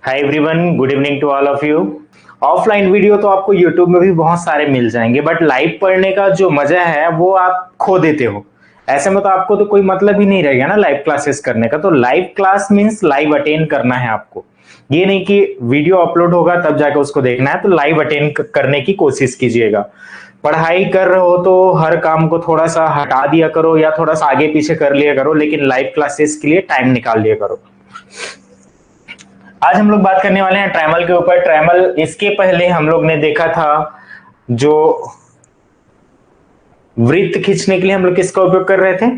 Hi everyone, good evening to all of you. Offline video तो आपको YouTube में भी बहुत सारे मिल जाएंगे, बट लाइव पढ़ने का जो मजा है वो आप खो देते हो। ऐसे में तो आपको तो कोई मतलब ही नहीं रहेगा ना लाइव क्लासेस करने का। तो live class means live attend करना है आपको। ये नहीं कि वीडियो अपलोड होगा तब जाकर उसको देखना है। तो लाइव अटेंड करने की कोशिश कीजिएगा। पढ़ाई कर रहे हो तो हर काम को थोड़ा सा हटा दिया करो या थोड़ा सा आगे पीछे कर लिया करो, लेकिन लाइव क्लासेस के लिए टाइम निकाल लिया करो। आज हम लोग बात करने वाले हैं ट्रेमल के ऊपर। ट्रेमल, इसके पहले हम लोग ने देखा था जो वृत्त खींचने के लिए हम लोग किसका उपयोग कर रहे थे,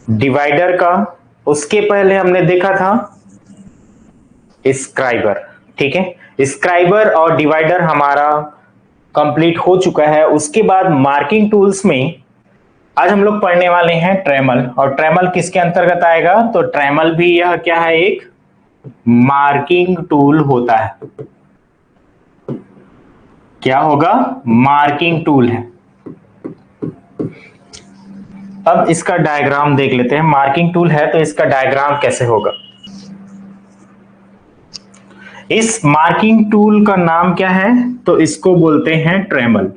डिवाइडर का। उसके पहले हमने देखा था स्क्राइबर। ठीक है, स्क्राइबर और डिवाइडर हमारा कंप्लीट हो चुका है। उसके बाद मार्किंग टूल्स में आज हम लोग पढ़ने वाले हैं ट्रेमल। और ट्रेमल किसके अंतर्गत आएगा, तो ट्रेमल भी यह क्या है, एक मार्किंग टूल होता है। क्या होगा, मार्किंग टूल है। अब इसका डायग्राम देख लेते हैं। मार्किंग टूल है तो इसका डायग्राम कैसे होगा। इस मार्किंग टूल का नाम क्या है, तो इसको बोलते हैं ट्रेमल।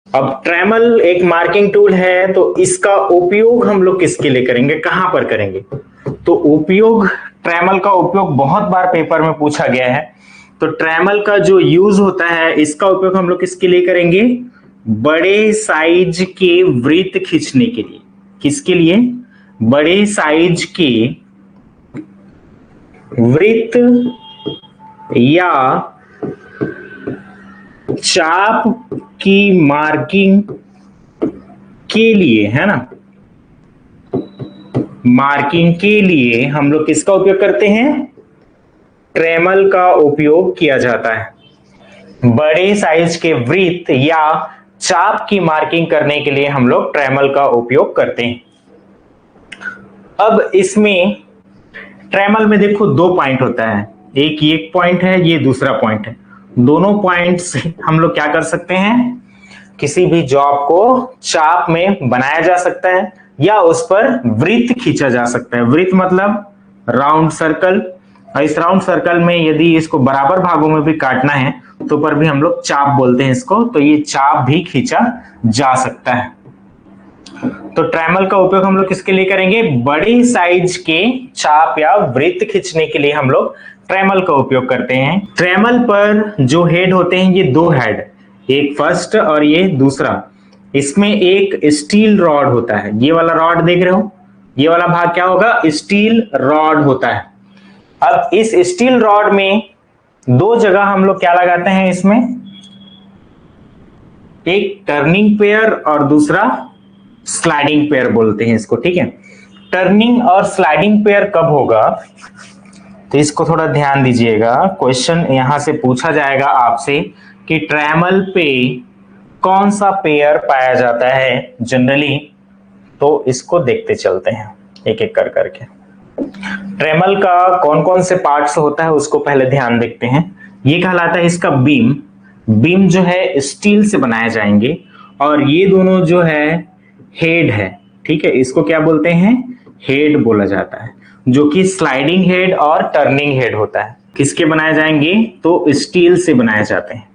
अब ट्रेमल एक मार्किंग टूल है तो इसका उपयोग हम लोग किसके लिए करेंगे, कहां पर करेंगे। तो उपयोग, ट्रेमल का उपयोग बहुत बार पेपर में पूछा गया है। तो ट्रेमल का जो यूज होता है, इसका उपयोग हम लोग किसके लिए करेंगे, बड़े साइज के वृत्त खींचने के लिए। किसके लिए, बड़े साइज के वृत्त या चाप की मार्किंग के लिए, है ना। मार्किंग के लिए हम लोग किसका उपयोग करते हैं, ट्रेमल का उपयोग किया जाता है। बड़े साइज के वृत्त या चाप की मार्किंग करने के लिए हम लोग ट्रेमल का उपयोग करते हैं। अब इसमें ट्रेमल में देखो दो पॉइंट होता है, एक ये पॉइंट है, ये दूसरा पॉइंट है। दोनों पॉइंट से हम लोग क्या कर सकते हैं, किसी भी जॉब को चाप में बनाया जा सकता है या उस पर वृत्त खींचा जा सकता है। वृत्त मतलब राउंड सर्कल। और इस राउंड सर्कल में यदि इसको बराबर भागों में भी काटना है तो पर भी हम लोग चाप बोलते हैं इसको। तो ये चाप भी खींचा जा सकता है। तो ट्रेमल का उपयोग हम लोग किसके लिए करेंगे, बड़े साइज के चाप या वृत्त खींचने के लिए हम लोग ट्रेमल का उपयोग करते हैं। ट्रेमल पर जो हेड होते हैं, ये दो हेड, एक फर्स्ट और ये दूसरा। इसमें एक स्टील रॉड होता है, ये वाला रॉड देख रहे हो, ये वाला भाग क्या होगा, स्टील रॉड होता है। अब इस स्टील रॉड में दो जगह हम लोग क्या लगाते हैं, इसमें एक टर्निंग पेयर और दूसरा स्लाइडिंग पेयर बोलते हैं इसको। ठीक है, टर्निंग और स्लाइडिंग पेयर कब होगा, तो इसको थोड़ा ध्यान दीजिएगा। क्वेश्चन यहां से पूछा जाएगा आपसे कि ट्रेमल पे कौन सा पेयर पाया जाता है जनरली। तो इसको देखते चलते हैं एक एक कर करके। ट्रेमल का कौन कौन से पार्ट्स होता है उसको पहले ध्यान देखते हैं। ये कहलाता है इसका बीम। बीम जो है स्टील से बनाए जाएंगे। और ये दोनों जो है हेड है। ठीक है, इसको क्या बोलते हैं, हेड बोला जाता है, जो कि स्लाइडिंग हेड और टर्निंग हेड होता है। किसके बनाए जाएंगे, तो स्टील से बनाए जाते हैं।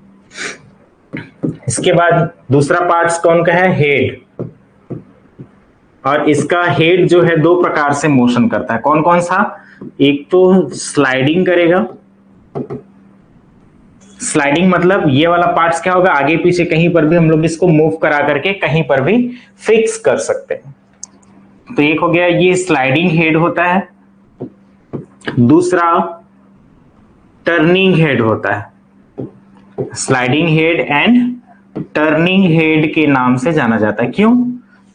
इसके बाद दूसरा पार्ट्स कौन का है, हेड। और इसका हेड जो है दो प्रकार से मोशन करता है। कौन कौन सा, एक तो स्लाइडिंग करेगा। स्लाइडिंग मतलब ये वाला पार्ट्स क्या होगा, आगे पीछे कहीं पर भी हम लोग इसको मूव करा करके कहीं पर भी फिक्स कर सकते हैं। तो एक हो गया, ये स्लाइडिंग हेड होता है। दूसरा टर्निंग हेड होता है। Sliding head and turning head के नाम से जाना जाता है। क्यों,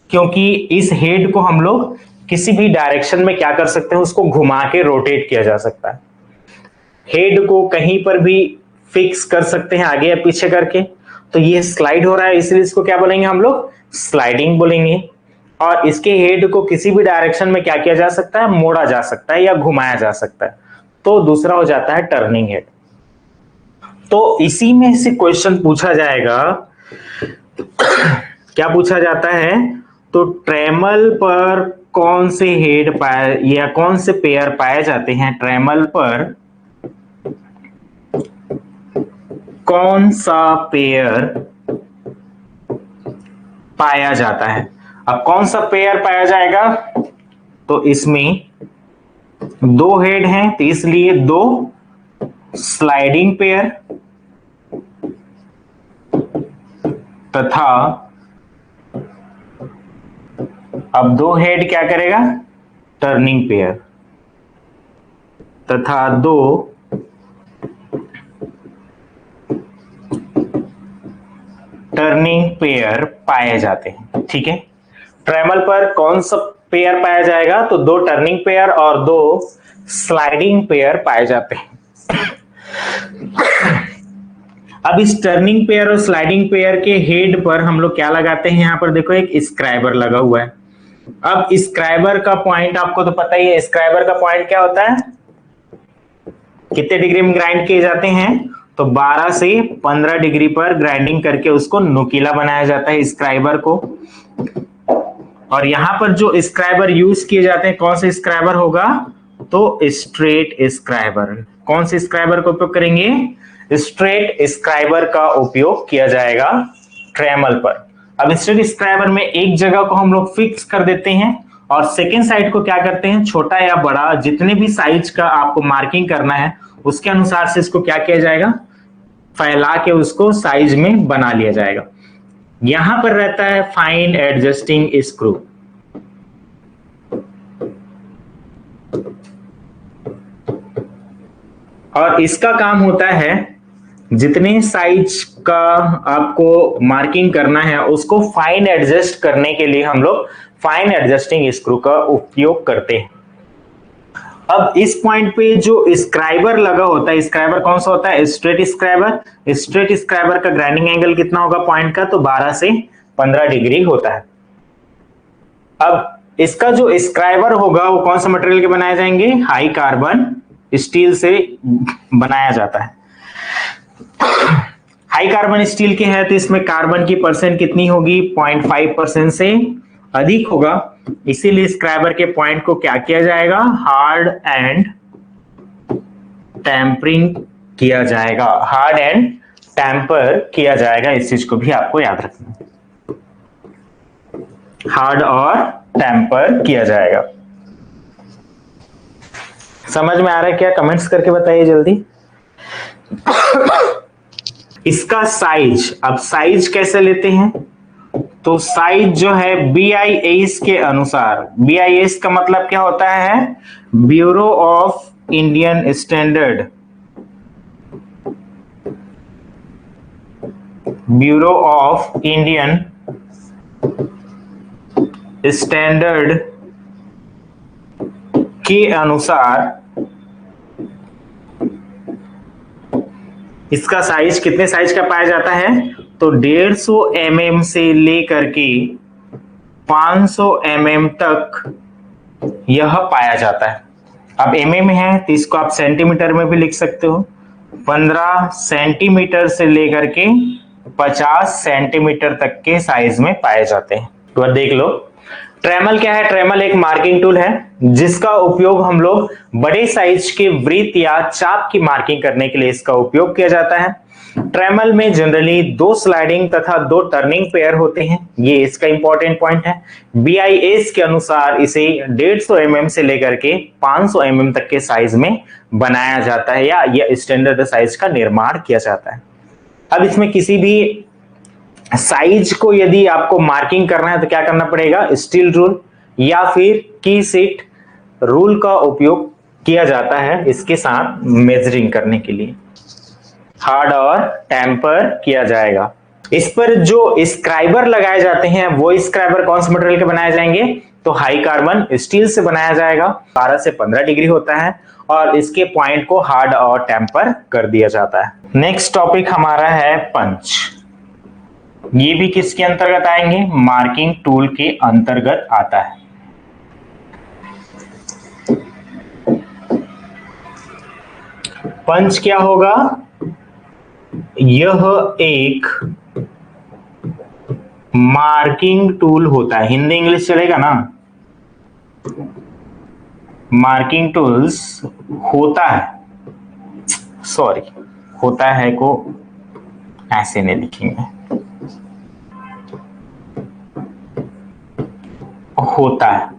क्योंकि इस हेड को हम लोग किसी भी डायरेक्शन में क्या कर सकते हैं, उसको घुमा के रोटेट किया जा सकता है। हेड को कहीं पर भी फिक्स कर सकते हैं आगे या पीछे करके। तो ये स्लाइड हो रहा है, इसलिए इसको क्या बोलेंगे हम लोग, स्लाइडिंग बोलेंगे। और इसके हेड को किसी भी डायरेक्शन में क्या किया जा सकता है, मोड़ा जा सकता है या घुमाया जा सकता है। तो दूसरा हो जाता है टर्निंग हेड। तो इसी में से क्वेश्चन पूछा जाएगा, क्या पूछा जाता है, तो ट्रेमल पर कौन से हेड पाए या कौन से पेयर पाए जाते हैं ट्रेमल पर, कौन सा पेयर पाया जाता है। अब कौन सा पेयर पाया जाएगा, तो इसमें दो हेड हैं तो इसलिए दो स्लाइडिंग पेयर तथा अब दो हेड क्या करेगा, टर्निंग पेयर तथा दो टर्निंग पेयर पाए जाते हैं। ठीक है, ट्रेमल पर कौन सा पेयर पाया जाएगा, तो दो टर्निंग पेयर और दो स्लाइडिंग पेयर पाए जाते हैं। अब इस टर्निंग पेयर और स्लाइडिंग पेयर के हेड पर हम लोग क्या लगाते हैं, यहां पर देखो एक स्क्राइबर लगा हुआ है। अब स्क्राइबर का पॉइंट आपको तो पता ही है, स्क्राइबर का पॉइंट क्या होता है, कितने डिग्री में ग्राइंड किए जाते हैं, तो 12 से 15 डिग्री पर ग्राइंडिंग करके उसको नुकीला बनाया जाता है स्क्राइबर को। और यहां पर जो स्क्राइबर यूज किए जाते हैं, कौन से स्क्राइबर होगा, तो स्ट्रेट स्क्राइबर। कौन से स्क्राइबर का उपयोग करेंगे, स्ट्रेट स्क्राइबर का उपयोग किया जाएगा ट्रेमल पर। अब स्ट्रेट स्क्राइबर में एक जगह को हम लोग फिक्स कर देते हैं और सेकेंड साइड को क्या करते हैं, छोटा या बड़ा जितने भी साइज का आपको मार्किंग करना है उसके अनुसार से इसको क्या किया जाएगा, फैला के उसको साइज में बना लिया जाएगा। यहां पर रहता है फाइन एडजस्टिंग स्क्रू। और इसका काम होता है जितने साइज का आपको मार्किंग करना है उसको फाइन एडजस्ट करने के लिए हम लोग फाइन एडजस्टिंग स्क्रू का उपयोग करते हैं। अब इस पॉइंट पे जो स्क्राइबर लगा होता है, स्क्राइबर कौन सा होता है, स्ट्रेट स्क्राइबर। स्ट्रेट स्क्राइबर का ग्राइंडिंग एंगल कितना होगा पॉइंट का, तो 12 से 15 डिग्री होता है। अब इसका जो स्क्राइबर होगा वो कौन सा मटेरियल के बनाए जाएंगे, हाई कार्बन स्टील से बनाया जाता है। हाई कार्बन स्टील के है तो इसमें कार्बन की परसेंट कितनी होगी, 0.5% से अधिक होगा, इसीलिए स्क्राइबर के पॉइंट को क्या किया जाएगा, हार्ड एंड टेम्परिंग किया जाएगा, हार्ड एंड टेम्पर किया जाएगा। इस चीज को भी आपको याद रखना, हार्ड और टेम्पर किया जाएगा। समझ में आ रहा है क्या, कमेंट्स करके बताइए जल्दी। इसका साइज, अब साइज कैसे लेते हैं, तो साइज जो है BIS के अनुसार, BIS का मतलब क्या होता है, bureau of Indian standard, bureau of Indian standard के अनुसार इसका साइज कितने साइज का पाया जाता है, तो 150 mm से लेकर के 500 mm तक यह पाया जाता है। अब mm है तो इसको आप सेंटीमीटर में भी लिख सकते हो। 15 सेंटीमीटर से लेकर के 50 सेंटीमीटर तक के साइज में पाए जाते हैं। तो देख लो ट्रेमल क्या है, ट्रेमल एक मार्किंग टूल है जिसका उपयोग हम लोग बड़े साइज के वृत्त या चाप की मार्किंग करने के लिए इसका उपयोग किया जाता है। ट्रेमल में जनरली दो स्लाइडिंग तथा दो टर्निंग पेयर होते हैं, ये इसका इंपॉर्टेंट पॉइंट है। BIS के अनुसार इसे 150 mm से लेकर के 500 mm तक के साइज में बनाया जाता है या यह स्टैंडर्ड साइज का निर्माण किया जाता है। अब इसमें किसी भी साइज को यदि आपको मार्किंग करना है तो क्या करना पड़ेगा, स्टील रूल या फिर की सीट रूल का उपयोग किया जाता है इसके साथ मेजरिंग करने के लिए। हार्ड और टेम्पर किया जाएगा। इस पर जो स्क्राइबर लगाए जाते हैं वो स्क्राइबर कौन से मटेरियल के बनाए जाएंगे, तो हाई कार्बन स्टील से बनाया जाएगा। 12 से 15 डिग्री होता है और इसके पॉइंट को हार्ड और टेम्पर कर दिया जाता है। नेक्स्ट टॉपिक हमारा है पंच। ये भी किसके अंतर्गत आएंगे, मार्किंग टूल के अंतर्गत आता है। पंच क्या होगा, यह एक मार्किंग टूल होता है। हिंदी इंग्लिश चलेगा ना, मार्किंग टूल्स होता है, सॉरी होता है को ऐसे नहीं लिखेंगे, होता है।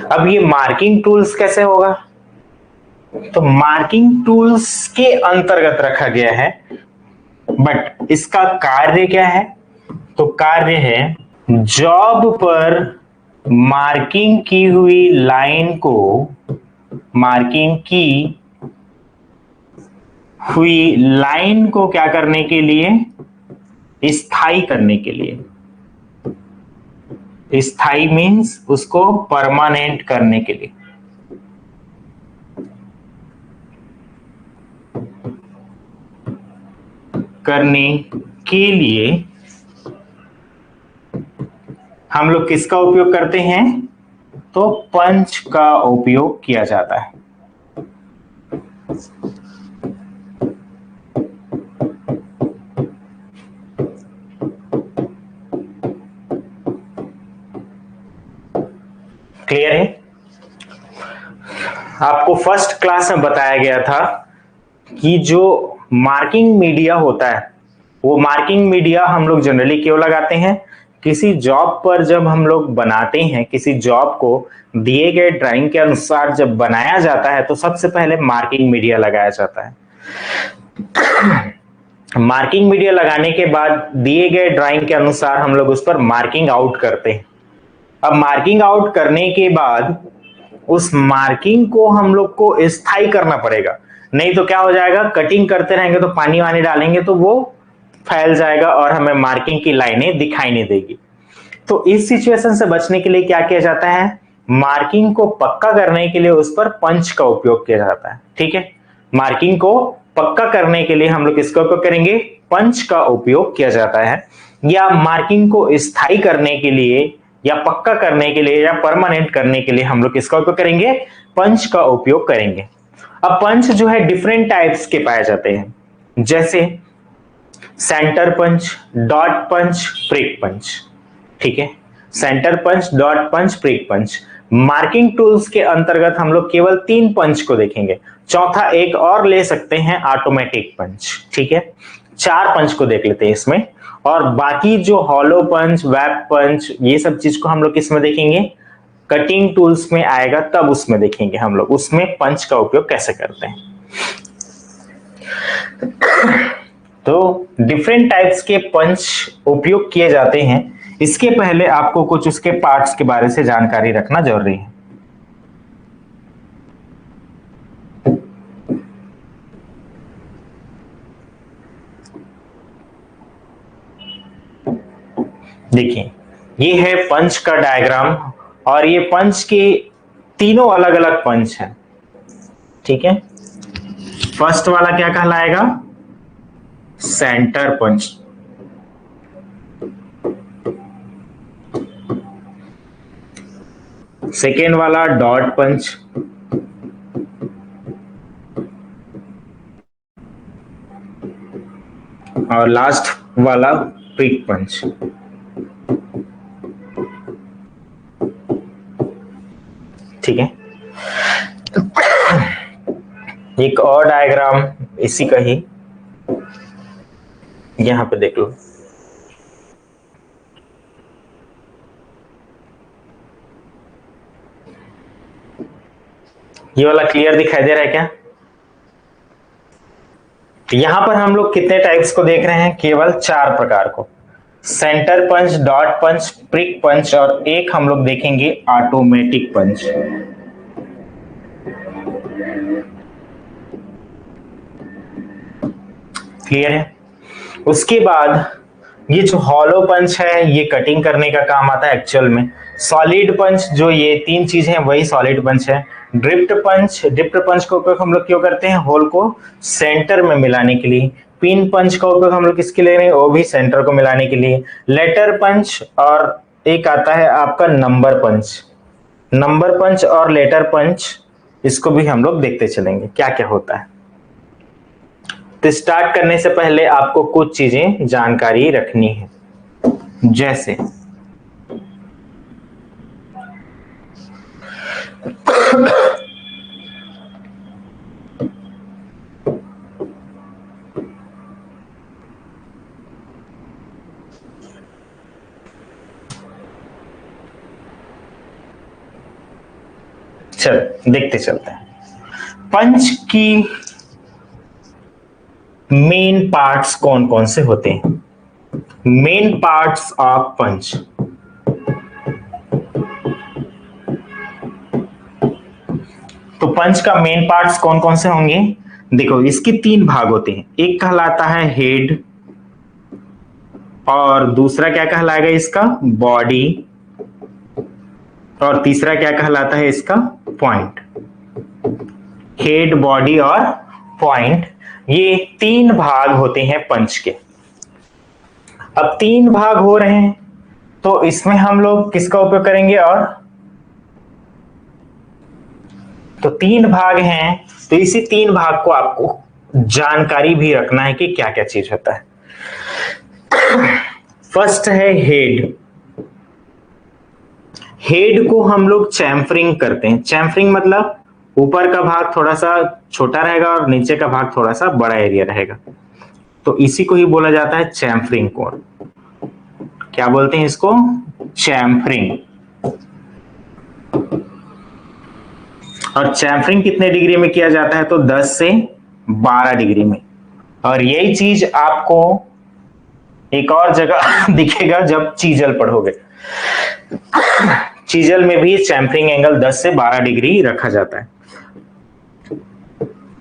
अब ये मार्किंग टूल्स कैसे होगा? तो मार्किंग टूल्स के अंतर्गत रखा गया है, बट इसका कार्य क्या है? तो कार्य है जॉब पर मार्किंग की हुई लाइन को, मार्किंग की हुई लाइन को क्या करने के लिए? स्थायी करने के लिए। स्थायी मीन्स उसको परमानेंट करने के लिए। करने के लिए हम लोग किसका उपयोग करते हैं? तो पंच का उपयोग किया जाता है। क्लियर है? आपको फर्स्ट क्लास में बताया गया था कि जो मार्किंग मीडिया होता है, वो मार्किंग मीडिया हम लोग जनरली क्यों लगाते हैं? किसी जॉब पर जब हम लोग बनाते हैं, किसी जॉब को दिए गए ड्राइंग के अनुसार जब बनाया जाता है तो सबसे पहले मार्किंग मीडिया लगाया जाता है। मार्किंग मीडिया लगाने के बाद दिए गए ड्राइंग के अनुसार हम लोग उस पर मार्किंग आउट करते हैं। अब मार्किंग आउट करने के बाद उस मार्किंग को हम लोग को स्थायी करना पड़ेगा, नहीं तो क्या हो जाएगा? कटिंग करते रहेंगे तो पानी वानी डालेंगे तो वो फैल जाएगा और हमें मार्किंग की लाइनें दिखाई नहीं देगी। तो इस सिचुएशन से बचने के लिए क्या किया जाता है? मार्किंग को पक्का करने के लिए उस पर पंच का उपयोग किया जाता है। ठीक है, मार्किंग को पक्का करने के लिए हम लोग किसका उपयोग करेंगे? पंच का उपयोग किया जाता है। या मार्किंग को स्थायी करने के लिए या पक्का करने के लिए या परमानेंट करने के लिए हम लोग किसका उपयोग करेंगे? पंच का उपयोग करेंगे। अब पंच जो है डिफरेंट टाइप्स के पाए जाते हैं, जैसे सेंटर पंच, डॉट पंच, प्रिक पंच। ठीक है, सेंटर पंच, डॉट पंच, प्रिक पंच। मार्किंग टूल्स के अंतर्गत हम लोग केवल 3 पंच को देखेंगे, चौथा एक और ले सकते हैं, ऑटोमेटिक पंच। ठीक है, 4 पंच को देख लेते हैं इसमें, और बाकी जो हॉलो पंच, वेब पंच, ये सब चीज को हम लोग किसमें देखेंगे? कटिंग टूल्स में आएगा तब उसमें देखेंगे हम लोग उसमें पंच का उपयोग कैसे करते हैं। तो डिफरेंट टाइप्स के पंच उपयोग किए जाते हैं। इसके पहले आपको कुछ उसके पार्ट्स के बारे से जानकारी रखना जरूरी है। देखिए, ये है पंच का डायग्राम और ये पंच के तीनों अलग अलग पंच हैं। ठीक है, फर्स्ट वाला क्या कहलाएगा? Centre punch. सेकेंड वाला डॉट पंच। और लास्ट वाला प्रिक पंच। ठीक है, एक और डायग्राम इसी का ही यहां पे देख लो। ये वाला क्लियर दिखाई दे रहा है क्या? यहां पर हम लोग कितने टाइप्स को देख रहे हैं? केवल 4 प्रकार को, सेंटर पंच, डॉट पंच, प्रिक पंच और एक हम लोग देखेंगे ऑटोमेटिक पंच। क्लियर है? उसके बाद ये जो हॉलो पंच है ये कटिंग करने का काम आता है एक्चुअल में। सॉलिड पंच, जो ये 3 चीज है वही सॉलिड पंच है। ड्रिफ्ट पंच, ड्रिफ्ट पंच का उपयोग हम लोग क्यों करते हैं? होल को सेंटर में मिलाने के लिए। पिन पंच का उपयोग हम लोग किसके लिए? वो भी सेंटर को मिलाने के लिए। लेटर पंच, और एक आता है आपका नंबर पंच। नंबर पंच और लेटर पंच, इसको भी हम लोग देखते चलेंगे क्या क्या होता है। तो स्टार्ट करने से पहले आपको कुछ चीजें जानकारी रखनी है, जैसे चल देखते चलते हैं। पंच की मेन पार्ट्स कौन कौन से होते हैं? मेन पार्ट्स ऑफ पंच। तो पंच का मेन पार्ट्स कौन कौन से होंगे? देखो, इसके तीन भाग होते हैं। एक कहलाता है हेड, और दूसरा क्या कहलाएगा इसका? बॉडी, और तीसरा क्या कहलाता है इसका? पॉइंट। हेड, बॉडी और पॉइंट, ये तीन भाग होते हैं पंच के। अब तीन भाग हो रहे हैं तो इसमें हम लोग किसका उपयोग करेंगे? और तो तीन भाग हैं, तो इसी तीन भाग को आपको जानकारी भी रखना है कि क्या क्या चीज होता है। फर्स्ट है हेड। हेड को हम लोग चैम्फरिंग करते हैं। चैम्फरिंग मतलब ऊपर का भाग थोड़ा सा छोटा रहेगा और नीचे का भाग थोड़ा सा बड़ा एरिया रहेगा, तो इसी को ही बोला जाता है चैम्फरिंग कोण। क्या बोलते हैं इसको? चैम्फरिंग। और चैम्फरिंग कितने डिग्री में किया जाता है? तो 10 से 12 डिग्री में। और यही चीज आपको एक और जगह दिखेगा जब चीजल पढ़ोगे। चीजल में भी चैम्फरिंग एंगल 10 से 12 डिग्री रखा जाता है।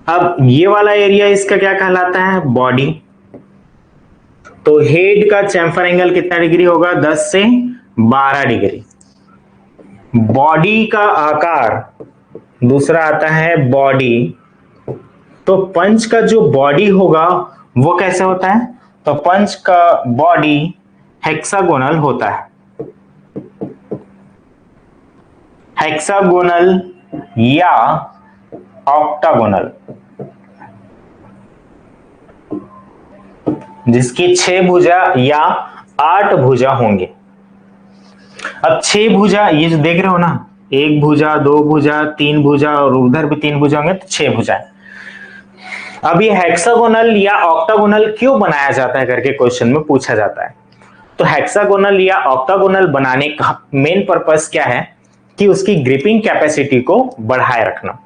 अब ये वाला एरिया इसका क्या कहलाता है? बॉडी। तो हेड का चैम्फर एंगल कितना डिग्री होगा? 10 से 12 डिग्री। बॉडी का आकार दूसरा आता है बॉडी। तो पंच का जो बॉडी होगा वो कैसे होता है? तो पंच का बॉडी हेक्सागोनल होता है। हेक्सागोनल या ऑक्टागोनल, जिसकी 6 भुजा या 8 भुजा होंगे। अब 6 भुजा, ये जो देख रहे हो ना, 1 भुजा, 2 भुजा, 3 भुजा और उधर भी 3 भुजा होंगे, तो 6 भुजाएं। अब ये हेक्सागोनल या ऑक्टागोनल क्यों बनाया जाता है करके क्वेश्चन में पूछा जाता है। तो हेक्सागोनल या ऑक्टागोनल बनाने का मेन पर्पस क्या है? कि उसकी ग्रिपिंग कैपेसिटी को बढ़ाए रखना।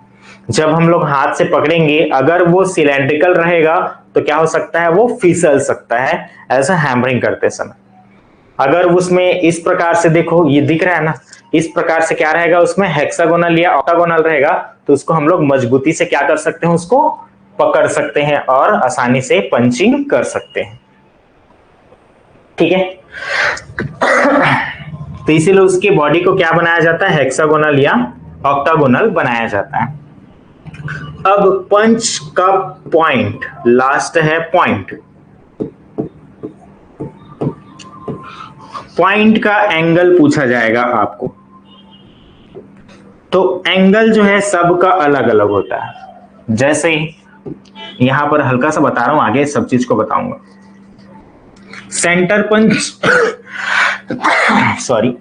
जब हम लोग हाथ से पकड़ेंगे, अगर वो सिलेंड्रिकल रहेगा तो क्या हो सकता है? वो फिसल सकता है ऐसा हैमरिंग करते समय। अगर उसमें इस प्रकार से देखो, ये दिख रहा है ना, इस प्रकार से क्या रहेगा? उसमें हेक्सागोनल या ऑक्टागोनल रहेगा, तो उसको हम लोग मजबूती से क्या कर सकते हैं? उसको पकड़ सकते हैं और आसानी से पंचिंग कर सकते हैं। ठीक है। तो इसीलिए उसकी बॉडी को क्या बनाया जाता है? हेक्सागोनल या ऑक्टागोनल बनाया जाता है। अब पंच का पॉइंट, लास्ट है पॉइंट। पॉइंट का एंगल पूछा जाएगा आपको। तो एंगल जो है सबका अलग अलग होता है। जैसे यहां पर हल्का सा बता रहा हूं, आगे सब चीज को बताऊंगा। Centre punch sorry,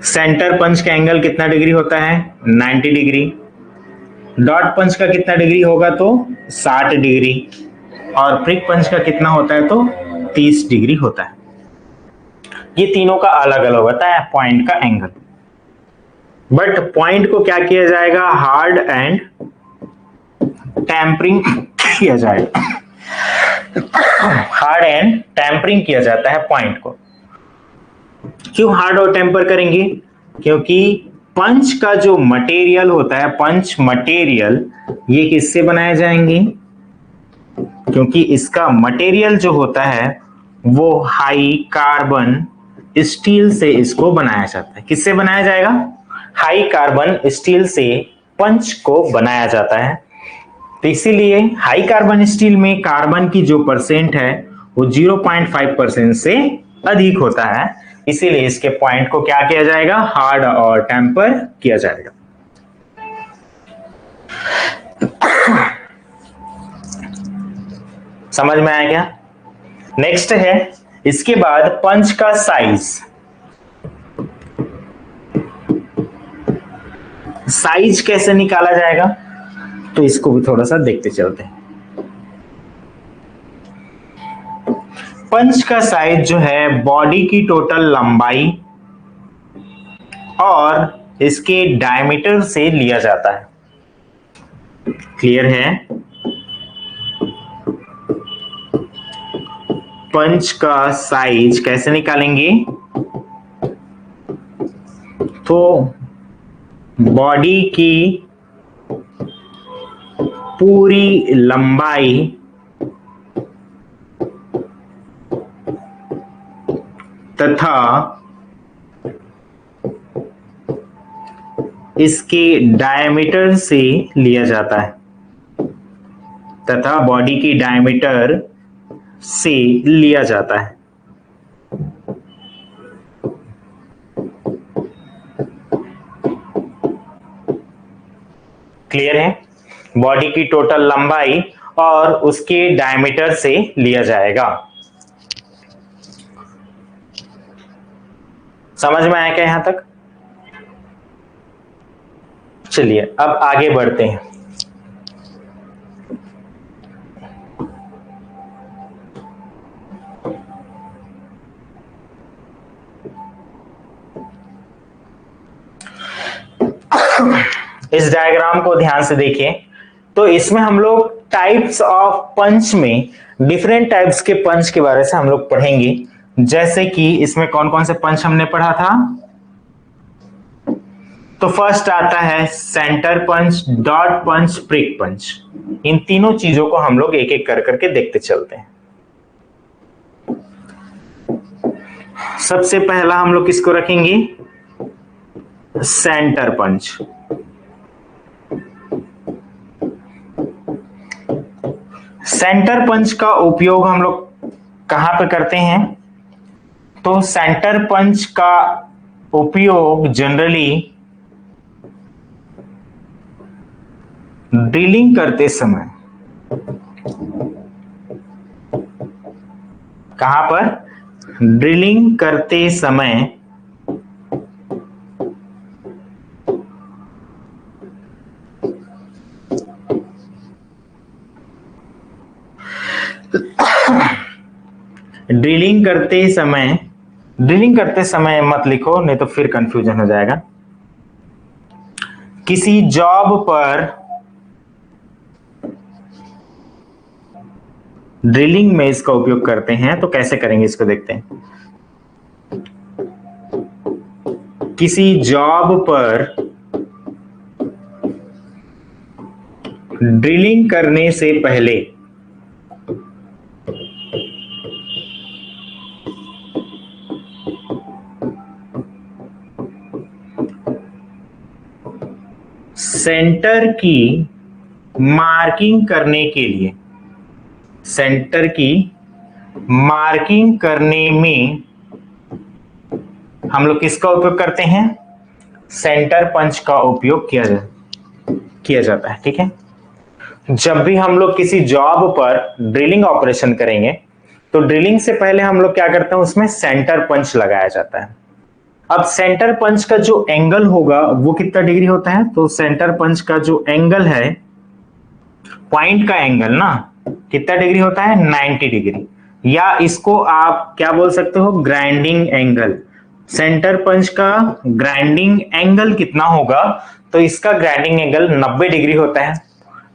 centre punch का एंगल कितना डिग्री होता है? 90 डिग्री। डॉट पंच का कितना डिग्री होगा? तो 60 डिग्री। और प्रिक पंच का कितना होता है? तो 30 डिग्री होता है। ये तीनों का अलग अलग होता है पॉइंट का एंगल। बट पॉइंट को क्या किया जाएगा? हार्ड एंड टेम्परिंग किया जाएगा। हार्ड एंड टेम्परिंग किया जाता है पॉइंट को। क्यों हार्ड और टेम्पर करेंगे? क्योंकि पंच का जो मटेरियल होता है, पंच मटेरियल, ये किससे बनाए जाएंगे? क्योंकि इसका मटेरियल जो होता है वो हाई कार्बन स्टील से इसको बनाया जाता है। किससे बनाया जाएगा? हाई कार्बन स्टील से पंच को बनाया जाता है। तो इसीलिए हाई कार्बन स्टील में कार्बन की जो परसेंट है वो 0.5% से अधिक होता है। इसीलिए इसके पॉइंट को क्या किया जाएगा? हार्ड और टेम्पर किया जाएगा। समझ में आया क्या? नेक्स्ट है इसके बाद पंच का साइज। साइज कैसे निकाला जाएगा? तो इसको भी थोड़ा सा देखते चलते हैं। पंच का साइज जो है बॉडी की टोटल लंबाई और इसके डायमीटर से लिया जाता है। क्लियर है? पंच का साइज कैसे निकालेंगे? तो बॉडी की पूरी लंबाई तथा इसके डायमीटर से लिया जाता है, तथा बॉडी की डायमीटर से लिया जाता है। क्लियर है? बॉडी की टोटल लंबाई और उसके डायमीटर से लिया जाएगा। समझ में आया क्या यहां तक? चलिए अब आगे बढ़ते हैं। इस डायग्राम को ध्यान से देखिए। तो इसमें हम लोग टाइप्स ऑफ पंच में डिफरेंट टाइप्स के पंच के बारे से हम लोग पढ़ेंगे। जैसे कि इसमें कौन कौन से पंच हमने पढ़ा था? तो फर्स्ट आता है सेंटर पंच, डॉट पंच, प्रिक पंच। इन तीनों चीजों को हम लोग एक एक कर करके देखते चलते हैं। सबसे पहला हम लोग किसको रखेंगे? सेंटर पंच। सेंटर पंच का उपयोग हम लोग कहां पे करते हैं? तो सेंटर पंच का उपयोग जनरली ड्रिलिंग करते समय। कहां पर? ड्रिलिंग करते समय ड्रिलिंग करते समय मत लिखो, नहीं तो फिर कंफ्यूजन हो जाएगा। किसी जॉब पर ड्रिलिंग में इसका उपयोग करते हैं। तो कैसे करेंगे इसको देखते हैं। किसी जॉब पर ड्रिलिंग करने से पहले सेंटर की मार्किंग करने के लिए, सेंटर की मार्किंग करने में हम लोग किसका उपयोग करते हैं? सेंटर पंच का उपयोग किया जाता है। ठीक है? जब भी हम लोग किसी जॉब पर ड्रिलिंग ऑपरेशन करेंगे तो ड्रिलिंग से पहले हम लोग क्या करते हैं? उसमें सेंटर पंच लगाया जाता है। अब सेंटर पंच का जो एंगल होगा वो कितना डिग्री होता है? तो सेंटर पंच का जो एंगल है, पॉइंट का एंगल ना, कितना डिग्री होता है? 90 डिग्री। या इसको आप क्या बोल सकते हो? Grinding angle. सेंटर पंच का ग्राइंडिंग एंगल कितना होगा? तो इसका ग्राइंडिंग एंगल 90 डिग्री होता है।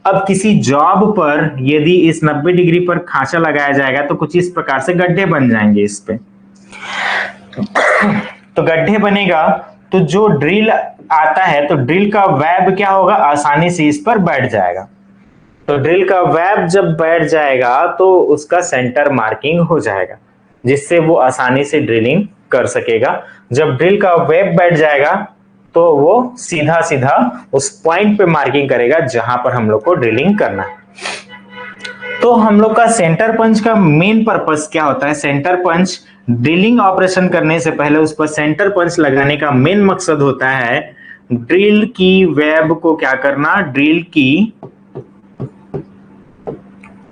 अब किसी जॉब पर यदि इस 90 डिग्री पर खांचा लगाया जाएगा तो कुछ इस प्रकार से गड्ढे बन जाएंगे इस पे। तो गड्ढे बनेगा तो जो ड्रिल आता है तो ड्रिल का वेब क्या होगा? आसानी से इस पर बैठ जाएगा। तो ड्रिल का वेब जब बैठ जाएगा तो उसका सेंटर मार्किंग हो जाएगा, जिससे वो आसानी से ड्रिलिंग कर सकेगा। जब ड्रिल का वेब बैठ जाएगा तो वो सीधा सीधा उस पॉइंट पे मार्किंग करेगा जहां पर हम लोग को ड्रिलिंग करना है। तो हम लोग का सेंटर पंच का मेन पर्पस क्या होता है? सेंटर पंच ड्रिलिंग ऑपरेशन करने से पहले उस पर सेंटर पंच लगाने का मेन मकसद होता है ड्रिल की वेब को क्या करना? ड्रिल की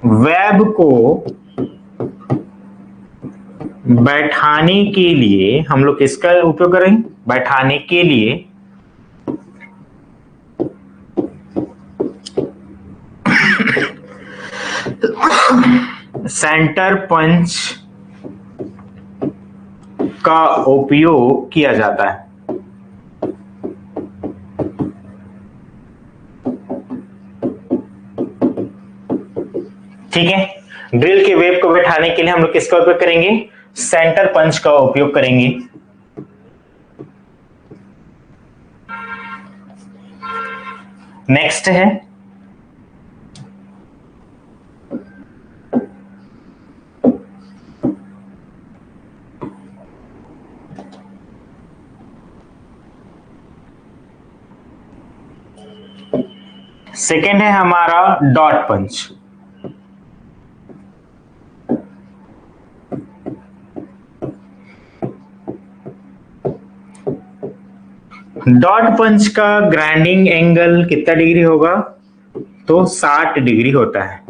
वेब को बैठाने के लिए हम लोग किसका उपयोग करेंगे? बैठाने के लिए सेंटर पंच का उपयोग किया जाता है। ठीक है, ड्रिल के वेव को बैठाने के लिए हम लोग किसका उपयोग करेंगे? सेंटर पंच का उपयोग करेंगे। नेक्स्ट है सेकेंड है हमारा डॉट पंच। डॉट पंच का ग्राइंडिंग एंगल कितना डिग्री होगा? तो 60 डिग्री होता है।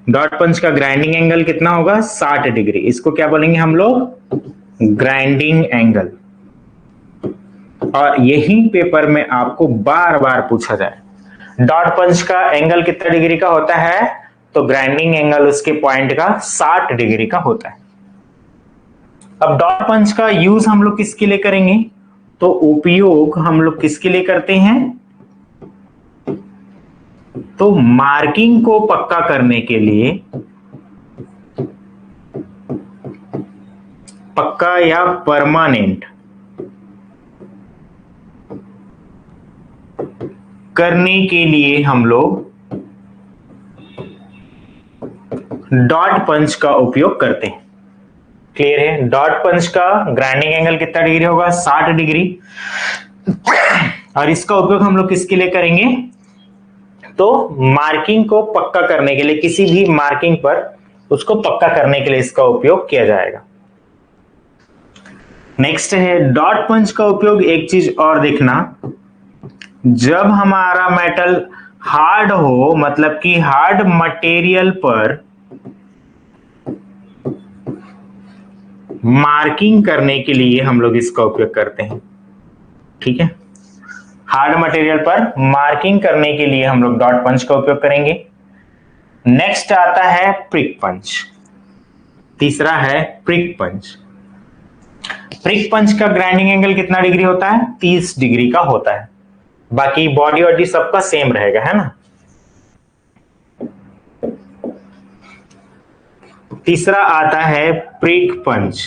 डॉट पंच का ग्राइंडिंग एंगल कितना होगा? 60 डिग्री। इसको क्या बोलेंगे हम लोग? Grinding angle. और यही पेपर में आपको बार बार पूछा जाए डॉट पंच का एंगल कितना डिग्री का होता है, तो ग्राइंडिंग एंगल उसके पॉइंट का 60 डिग्री का होता है। अब डॉट पंच का यूज हम लोग किसके लिए करेंगे? तो उपयोग हम लोग किसके लिए करते हैं? तो मार्किंग को पक्का करने के लिए, पक्का या परमानेंट करने के लिए हम लोग डॉट पंच का उपयोग करते हैं। क्लियर है? डॉट पंच का ग्राइंडिंग एंगल कितना डिग्री होगा? 60 डिग्री। और इसका उपयोग हम लोग किसके लिए करेंगे? तो मार्किंग को पक्का करने के लिए, किसी भी मार्किंग पर उसको पक्का करने के लिए इसका उपयोग किया जाएगा। नेक्स्ट है डॉट पंच का उपयोग। एक चीज और देखना, जब हमारा मेटल हार्ड हो, मतलब कि हार्ड मटेरियल पर मार्किंग करने के लिए हम लोग इसका उपयोग करते हैं। ठीक है, हार्ड मटेरियल पर मार्किंग करने के लिए हम लोग डॉट पंच का उपयोग करेंगे। नेक्स्ट आता है प्रिक पंच। तीसरा है प्रिक पंच। प्रिक पंच का ग्राइंडिंग एंगल कितना डिग्री होता है? 30 डिग्री का होता है। बाकी बॉडी वॉडी सबका सेम रहेगा, है ना। तीसरा आता है प्रिक पंच।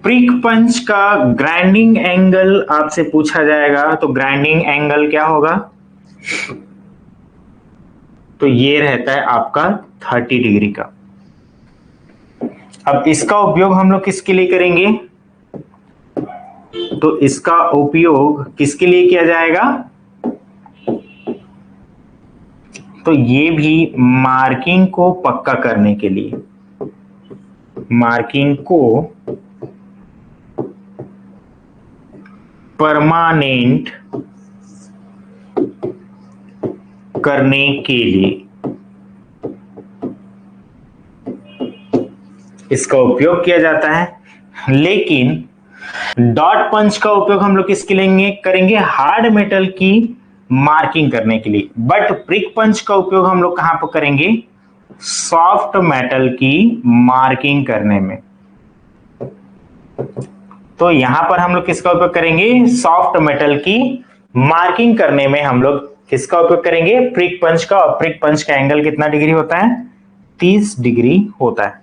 प्रिक पंच का ग्राइंडिंग एंगल आपसे पूछा जाएगा, तो ग्राइंडिंग एंगल क्या होगा? तो ये रहता है आपका 30 डिग्री का। अब इसका उपयोग हम लोग किसके लिए करेंगे? तो इसका उपयोग किसके लिए किया जाएगा? तो ये भी मार्किंग को पक्का करने के लिए, मार्किंग को परमानेंट करने के लिए इसका उपयोग किया जाता है। लेकिन डॉट पंच का उपयोग हम लोग किसके लिए करेंगे? हार्ड मेटल की मार्किंग करने के लिए। बट प्रिक पंच का उपयोग हम लोग कहां पर करेंगे? सॉफ्ट मेटल की मार्किंग करने में। तो यहां पर हम लोग किसका उपयोग करेंगे? सॉफ्ट मेटल की मार्किंग करने में हम लोग किसका उपयोग करेंगे? प्रिक पंच का। और प्रिक पंच का एंगल कितना डिग्री होता है? 30 डिग्री होता है।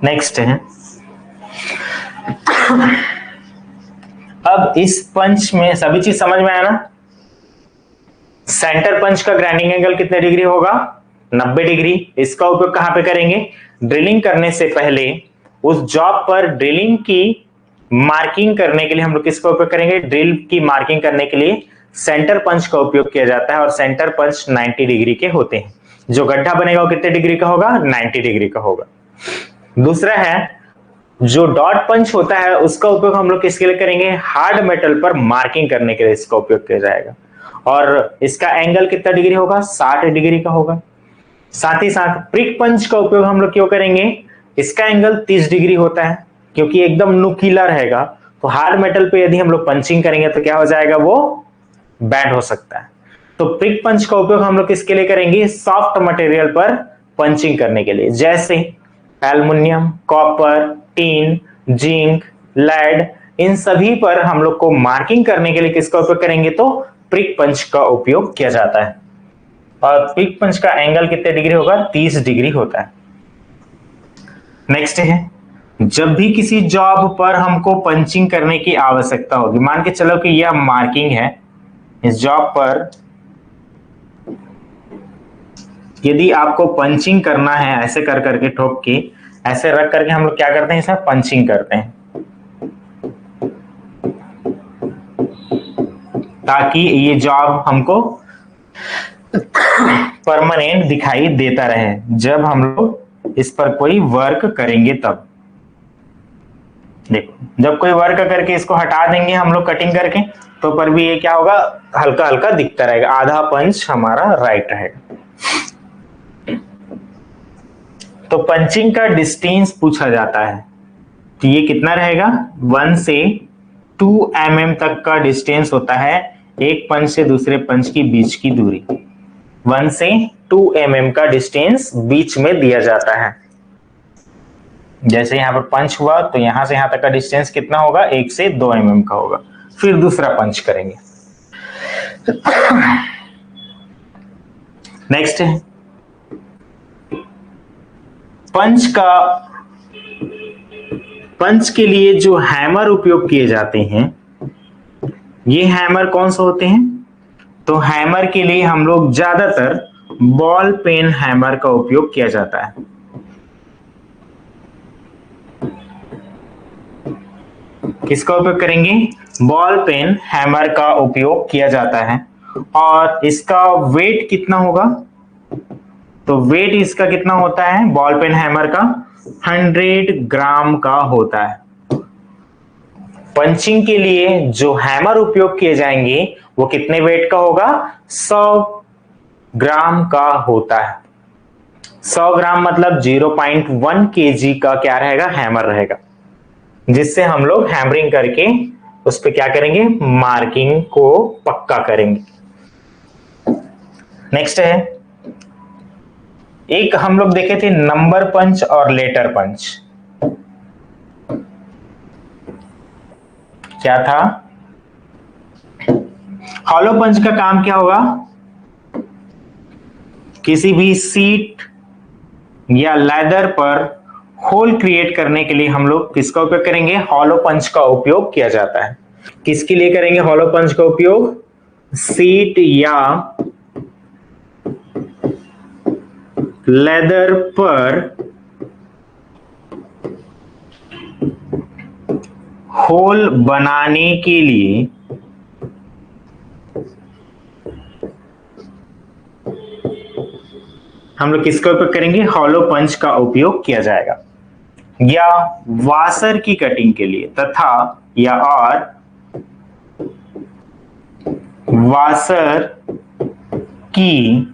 नेक्स्ट है, अब इस पंच में सभी चीज समझ में आया ना। सेंटर पंच का ग्राइंडिंग एंगल कितने डिग्री होगा? 90 डिग्री। इसका उपयोग कहां पे करेंगे? ड्रिलिंग करने से पहले उस जॉब पर ड्रिलिंग की मार्किंग करने के लिए हम लोग किसका उपयोग करेंगे? ड्रिल की मार्किंग करने के लिए सेंटर पंच का उपयोग किया जाता है। और सेंटर पंच 90 डिग्री के होते हैं। जो गड्ढा बनेगा वो कितने डिग्री का होगा? 90 डिग्री का होगा। दूसरा है, जो डॉट पंच होता है उसका उपयोग हम लोग किसके लिए करेंगे? हार्ड मेटल पर मार्किंग करने के लिए इसका उपयोग किया जाएगा। और इसका एंगल कितना डिग्री होगा? 60 डिग्री का होगा। साथ ही साथ प्रिक पंच का उपयोग हम लोग क्यों करेंगे? इसका एंगल 30 डिग्री होता है, क्योंकि एकदम नुकीला रहेगा। तो हार्ड मेटल पे यदि हम लोग पंचिंग करेंगे तो क्या हो जाएगा? वो बैंड हो सकता है। तो प्रिक पंच का उपयोग हम लोग किसके लिए करेंगे? सॉफ्ट मटेरियल पर पंचिंग करने के लिए, जैसे aluminium, copper, tin, zinc, lead, इन सभी पर हम लोग को मार्किंग करने के लिए किसका उपयोग करेंगे? तो प्रिक पंच का उपयोग किया जाता है। और प्रिक पंच का एंगल कितने डिग्री होगा? 30 डिग्री होता है। नेक्स्ट है, जब भी किसी जॉब पर हमको पंचिंग करने की आवश्यकता होगी, मान के चलो कि यह मार्किंग है, इस जॉब पर यदि आपको पंचिंग करना है, ऐसे कर करके ठोक के, ऐसे रख करके हम लोग क्या करते हैं? इसमें पंचिंग करते हैं ताकि ये जॉब हमको परमानेंट दिखाई देता रहे जब हम लोग इस पर कोई वर्क करेंगे तब। देखो, जब कोई वर्क करके इसको हटा देंगे हम लोग कटिंग करके, तो पर भी ये क्या होगा? हल्का हल्का दिखता रहेगा, आधा पंच हमारा राइट रहेगा। तो पंचिंग का डिस्टेंस पूछा जाता है, तो ये कितना रहेगा? 1 से 2 mm तक का डिस्टेंस होता है एक पंच से दूसरे पंच की बीच की दूरी। 1 से 2 mm का डिस्टेंस बीच में दिया जाता है। जैसे यहां पर पंच हुआ तो यहां से यहां तक का डिस्टेंस कितना होगा? 1 से 2 mm का होगा। फिर दूसरा पंच करेंगे। नेक्स्ट है, पंच के लिए जो हैमर उपयोग किए जाते हैं, ये हैमर कौन से होते हैं? तो हैमर के लिए हम लोग ज्यादातर बॉल पेन हैमर का उपयोग किया जाता है। किसका उपयोग करेंगे? बॉल पेन हैमर का उपयोग किया जाता है। और इसका वेट कितना होगा? तो वेट इसका कितना होता है बॉल पेन हैमर का? 100 ग्राम का होता है। पंचिंग के लिए जो हैमर उपयोग किए जाएंगे वो कितने वेट का होगा? 100 ग्राम का होता है। 100 ग्राम मतलब 0.1 kg का क्या रहेगा? हैमर रहेगा, जिससे हम लोग हैमरिंग करके उस पर क्या करेंगे? मार्किंग को पक्का करेंगे। नेक्स्ट है, एक हम लोग देखे थे नंबर पंच और लेटर पंच। क्या था? हॉलो पंच का काम क्या होगा? किसी भी सीट या लेदर पर होल क्रिएट करने के लिए हम लोग किसका उपयोग करेंगे? हॉलो पंच का उपयोग किया जाता है। किसके लिए करेंगे हॉलो पंच का उपयोग? सीट या लेदर पर होल बनाने के लिए हम लोग किसका उपयोग करेंगे? हॉलो पंच का उपयोग किया जाएगा। या वाशर की कटिंग के लिए तथा या और वाशर की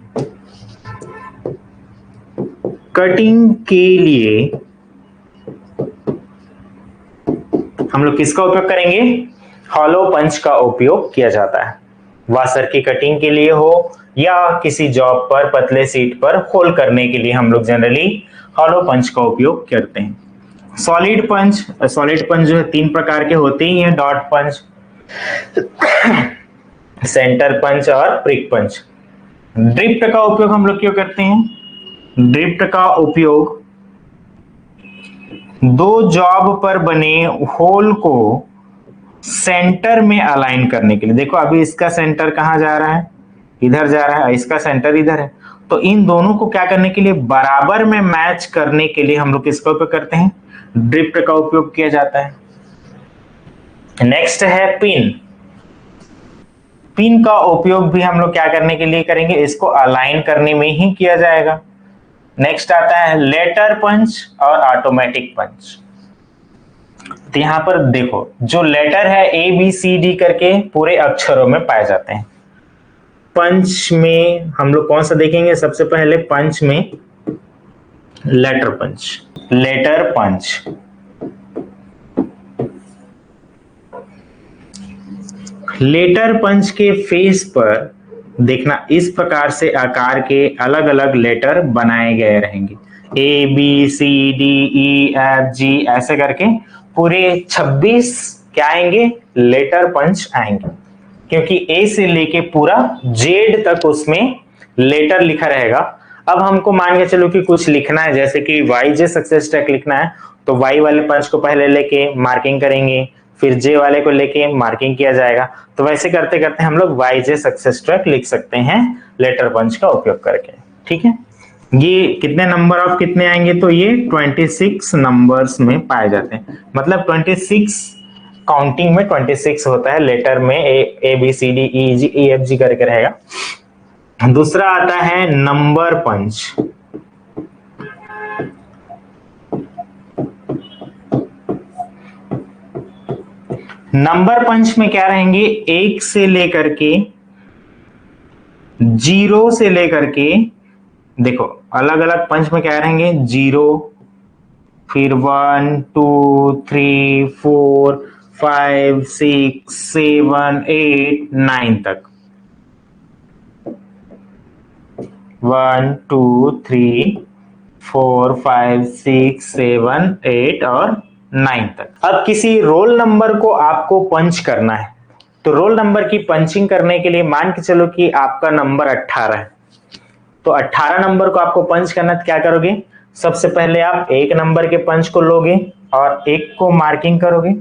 कटिंग के लिए हम लोग किसका उपयोग करेंगे? हॉलो पंच का उपयोग किया जाता है। वाशर की कटिंग के लिए हो या किसी जॉब पर पतले सीट पर होल करने के लिए हम लोग जनरली हॉलो पंच का उपयोग करते हैं। सॉलिड पंच जो है 3 प्रकार के होते ही हैं, डॉट पंच, सेंटर पंच और प्रिक पंच। ड्रिफ्ट का उपयोग हम लोग क्यों करते हैं? ड्रिफ्ट का उपयोग दो जॉब पर बने होल को सेंटर में अलाइन करने के लिए। देखो अभी इसका सेंटर कहां जा रहा है? इधर जा रहा है, इसका सेंटर इधर है। तो इन दोनों को क्या करने के लिए? बराबर में मैच करने के लिए हम लोग किसका उपयोग करते हैं? ड्रिफ्ट का उपयोग किया जाता है। नेक्स्ट है पिन। पिन का उपयोग भी हम लोग क्या करने के लिए करेंगे? इसको अलाइन करने में ही किया जाएगा। नेक्स्ट आता है लेटर पंच और ऑटोमेटिक पंच। तो यहां पर देखो, जो लेटर है ए बी सी डी करके पूरे अक्षरों में पाए जाते हैं। पंच में हम लोग कौन सा देखेंगे? सबसे पहले पंच में लेटर पंच। लेटर पंच लेटर पंच के फेस पर देखना इस प्रकार से आकार के अलग अलग लेटर बनाए गए रहेंगे, A B C D E F G ऐसे करके पूरे 26 क्या आएंगे, लेटर पंच आएंगे, क्योंकि ए से लेके पूरा जेड तक उसमें लेटर लिखा रहेगा। अब हमको मान के चलो कि कुछ लिखना है, जैसे कि वाई जे सक्सेस ट्रैक लिखना है, तो वाई वाले पंच को पहले लेके मार्किंग करेंगे, फिर जे वाले को लेके मार्किंग किया जाएगा। तो वैसे करते करते हम लोग वाई जे सक्सेस ट्रैक लिख सकते हैं लेटर पंच का उपयोग करके। ठीक है, ये कितने नंबर ऑफ कितने आएंगे, तो ये 26 नंबर्स में पाए जाते हैं, मतलब 26 काउंटिंग में 26 होता है लेटर में, A B C D E G E F G करके रहेगा। दूसरा आता है नंबर पंच। नंबर पंच में क्या रहेंगे, एक से लेकर के 0 से लेकर के, देखो अलग अलग पंच में क्या रहेंगे, 0 फिर 1 2 3 4 5 6 7 8 9 तक, 1 2 3 4 5 6 7 8 और 9 तक। अब किसी रोल नंबर को आपको पंच करना है, तो रोल नंबर की पंचिंग करने के लिए मान के चलो कि आपका नंबर 18 है, तो 18 नंबर को आपको पंच करना, तो क्या करोगे, सबसे पहले आप एक नंबर के पंच को लोगे और एक को मार्किंग करोगे,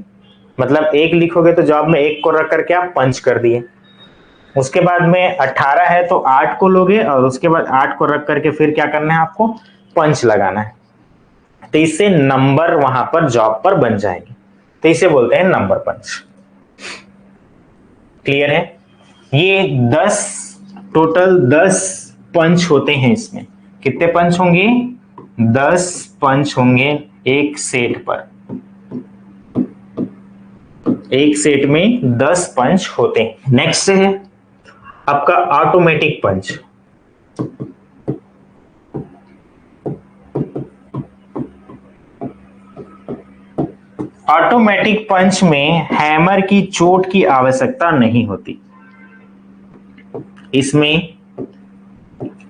मतलब एक लिखोगे तो जॉब में एक को रख करके आप पंच कर दिए। उसके बाद में 18 है तो 8 को लोगे और उसके बाद 8 को रख करके फिर क्या करना है, आपको पंच लगाना है, तो इससे नंबर वहां पर जॉब पर बन जाएंगे, तो इसे बोलते हैं नंबर पंच। क्लियर है, ये 10 टोटल 10 पंच होते हैं, इसमें कितने पंच होंगे, 10 पंच होंगे एक सेट पर, एक सेट में 10 पंच होते हैं। नेक्स्ट है आपका ऑटोमेटिक पंच। ऑटोमेटिक पंच में हैमर की चोट की आवश्यकता नहीं होती, इसमें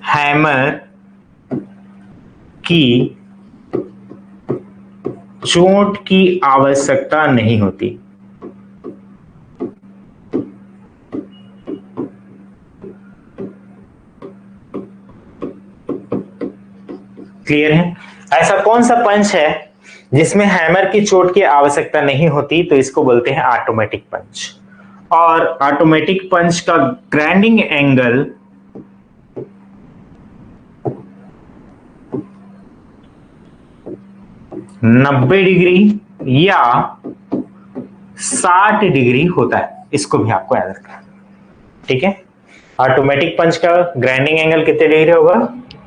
हैमर की चोट की आवश्यकता नहीं होती। क्लियर है, ऐसा कौन सा पंच है जिसमें हैमर की चोट की आवश्यकता नहीं होती, तो इसको बोलते हैं ऑटोमेटिक पंच। और ऑटोमेटिक पंच का ग्राइंडिंग एंगल 90 डिग्री या 60 डिग्री होता है, इसको भी आपको याद रखना है। ठीक है, ऑटोमेटिक पंच का ग्राइंडिंग एंगल कितने डिग्री होगा,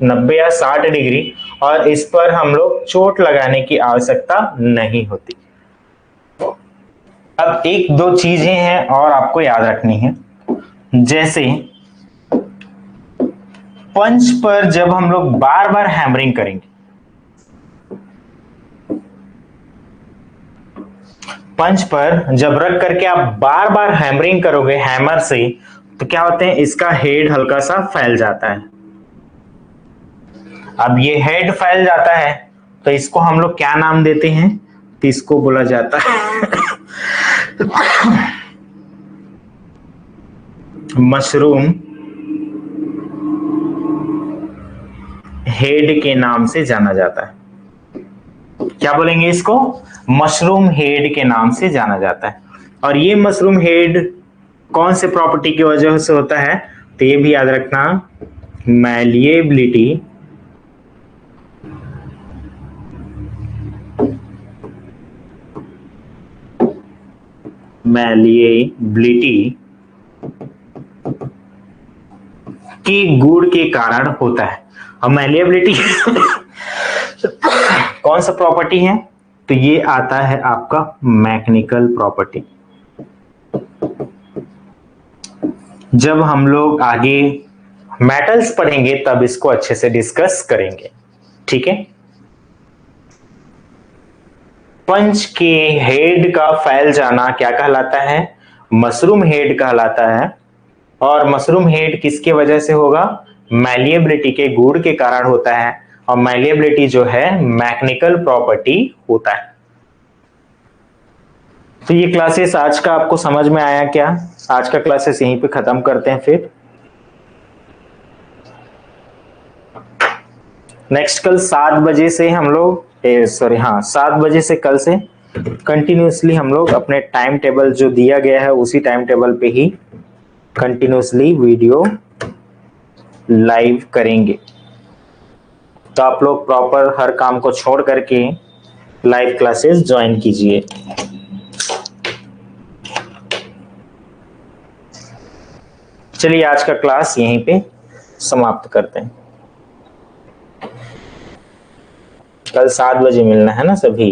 90 या 60 डिग्री, और इस पर हम लोग चोट लगाने की आवश्यकता नहीं होती। अब एक दो चीजें हैं और आपको याद रखनी है, जैसे पंच पर जब हम लोग बार बार हैमरिंग करेंगे, पंच पर जब रख करके आप बार बार हैमरिंग करोगे हैमर से, तो क्या होते हैं, इसका हेड हल्का सा फैल जाता है। अब ये हेड फैल जाता है तो इसको हम लोग क्या नाम देते हैं, तो इसको बोला जाता है मशरूम हेड के नाम से जाना जाता है। क्या बोलेंगे इसको, मशरूम हेड के नाम से जाना जाता है। और ये मशरूम हेड कौन से प्रॉपर्टी की वजह से होता है, तो ये भी याद रखना, मैलिएबिलिटी के गुण के कारण होता है। अब मैलिएबिलिटी कौन सा प्रॉपर्टी है, तो ये आता है आपका मैकेनिकल प्रॉपर्टी। जब हम लोग आगे मेटल्स पढ़ेंगे तब इसको अच्छे से डिस्कस करेंगे। ठीक है, पंच के हेड का फैल जाना क्या कहलाता है, मशरूम हेड कहलाता है। और मशरूम हेड किसके वजह से होगा? मैलिएबिलिटी के गुण के कारण होता है, और मैलिएबिलिटी जो है मैकेनिकल प्रॉपर्टी होता है। तो ये क्लासेस आज का आपको समझ में आया क्या? आज का क्लासेस यहीं पे खत्म करते हैं। फिर नेक्स्ट कल 7 बजे से हम लोग 7 बजे से कल से कंटिन्यूसली हम लोग अपने टाइम टेबल जो दिया गया है उसी टाइम टेबल पे ही कंटिन्यूसली वीडियो लाइव करेंगे। तो आप लोग प्रॉपर हर काम को छोड़ करके लाइव क्लासेस ज्वाइन कीजिए। चलिए आज का क्लास यहीं पे समाप्त करते हैं। कल 7 बजे मिलना है ना सभी।